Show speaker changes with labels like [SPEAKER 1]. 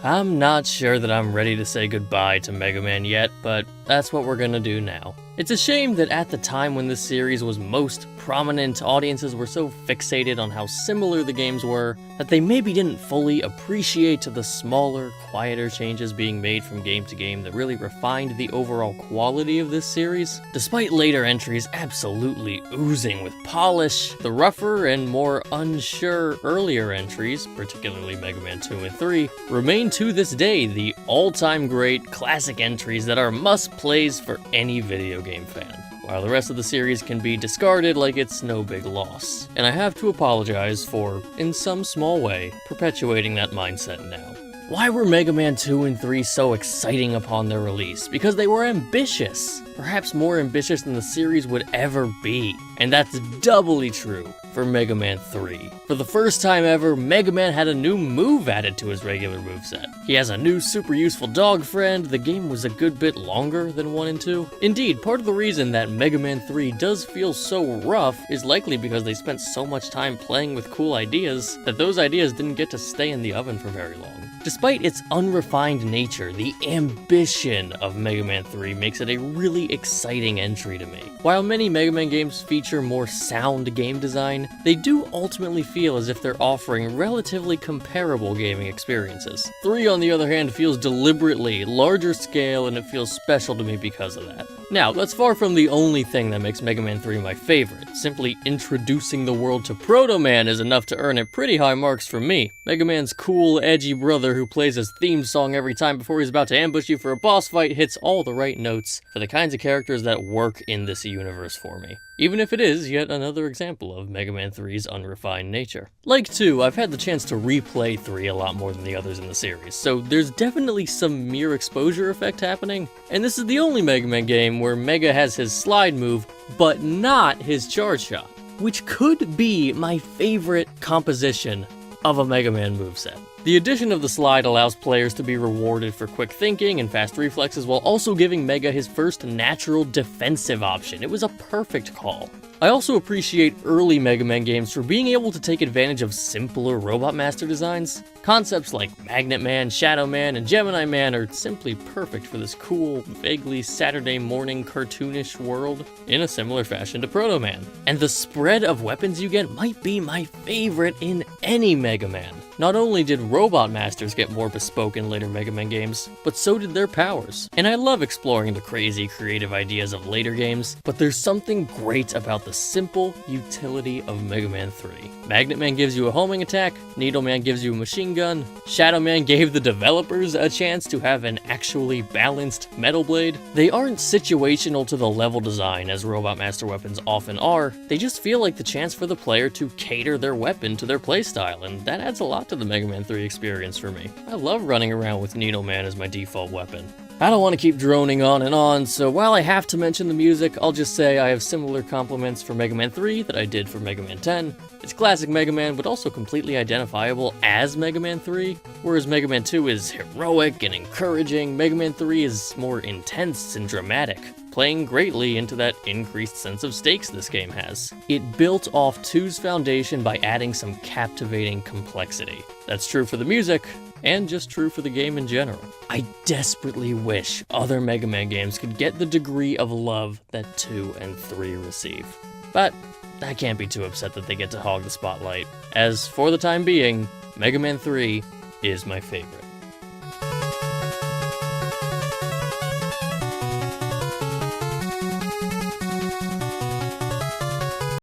[SPEAKER 1] I'm not sure that I'm ready to say goodbye to Mega Man yet, but that's what we're gonna do now. It's a shame that at the time when this series was most prominent, audiences were so fixated on how similar the games were that they maybe didn't fully appreciate the smaller, quieter changes being made from game to game that really refined the overall quality of this series. Despite later entries absolutely oozing with polish, the rougher and more unsure earlier entries, particularly Mega Man 2 and 3, remain to this day the all-time great classic entries that are must-plays for any video game fan, while the rest of the series can be discarded like it's no big loss. And I have to apologize for, in some small way, perpetuating that mindset now. Why were Mega Man 2 and 3 so exciting upon their release? Because they were ambitious. Perhaps more ambitious than the series would ever be. And that's doubly true for Mega Man 3. For the first time ever, Mega Man had a new move added to his regular moveset. He has a new super useful dog friend. The game was a good bit longer than 1 and 2. Indeed, part of the reason that Mega Man 3 does feel so rough is likely because they spent so much time playing with cool ideas that those ideas didn't get to stay in the oven for very long. Despite its unrefined nature, the ambition of Mega Man 3 makes it a really exciting entry to me. While many Mega Man games feature more sound game design, they do ultimately feel as if they're offering relatively comparable gaming experiences. 3, on the other hand, feels deliberately larger scale, and it feels special to me because of that. Now, that's far from the only thing that makes Mega Man 3 my favorite. Simply introducing the world to Proto Man is enough to earn it pretty high marks from me. Mega Man's cool, edgy brother who plays his theme song every time before he's about to ambush you for a boss fight hits all the right notes for the kinds of characters that work in this universe for me. Even if it is yet another example of Mega Man 3's unrefined nature. Like 2, I've had the chance to replay 3 a lot more than the others in the series, so there's definitely some mere exposure effect happening. And this is the only Mega Man game where Mega has his slide move, but not his charge shot, which could be my favorite composition of a Mega Man moveset. The addition of the slide allows players to be rewarded for quick thinking and fast reflexes while also giving Mega his first natural defensive option. It was a perfect call. I also appreciate early Mega Man games for being able to take advantage of simpler Robot Master designs. Concepts like Magnet Man, Shadow Man, and Gemini Man are simply perfect for this cool, vaguely Saturday morning cartoonish world, in a similar fashion to Proto Man. And the spread of weapons you get might be my favorite in any Mega Man. Not only did Robot Masters get more bespoke in later Mega Man games, but so did their powers. And I love exploring the crazy creative ideas of later games, but there's something great about the simple utility of Mega Man 3. Magnet Man gives you a homing attack, Needle Man gives you a machine gun, Shadow Man gave the developers a chance to have an actually balanced metal blade. They aren't situational to the level design as Robot Master weapons often are, they just feel like the chance for the player to cater their weapon to their playstyle, and that adds a lot to the Mega Man 3 experience for me. I love running around with Needle Man as my default weapon. I don't want to keep droning on and on, so while I have to mention the music, I'll just say I have similar compliments for Mega Man 3 that I did for Mega Man 10. It's classic Mega Man, but also completely identifiable as Mega Man 3, whereas Mega Man 2 is heroic and encouraging, Mega Man 3 is more intense and dramatic, playing greatly into that increased sense of stakes this game has. It built off 2's foundation by adding some captivating complexity. That's true for the music, and just true for the game in general. I desperately wish other Mega Man games could get the degree of love that 2 and 3 receive. But I can't be too upset that they get to hog the spotlight, as for the time being, Mega Man 3 is my favorite.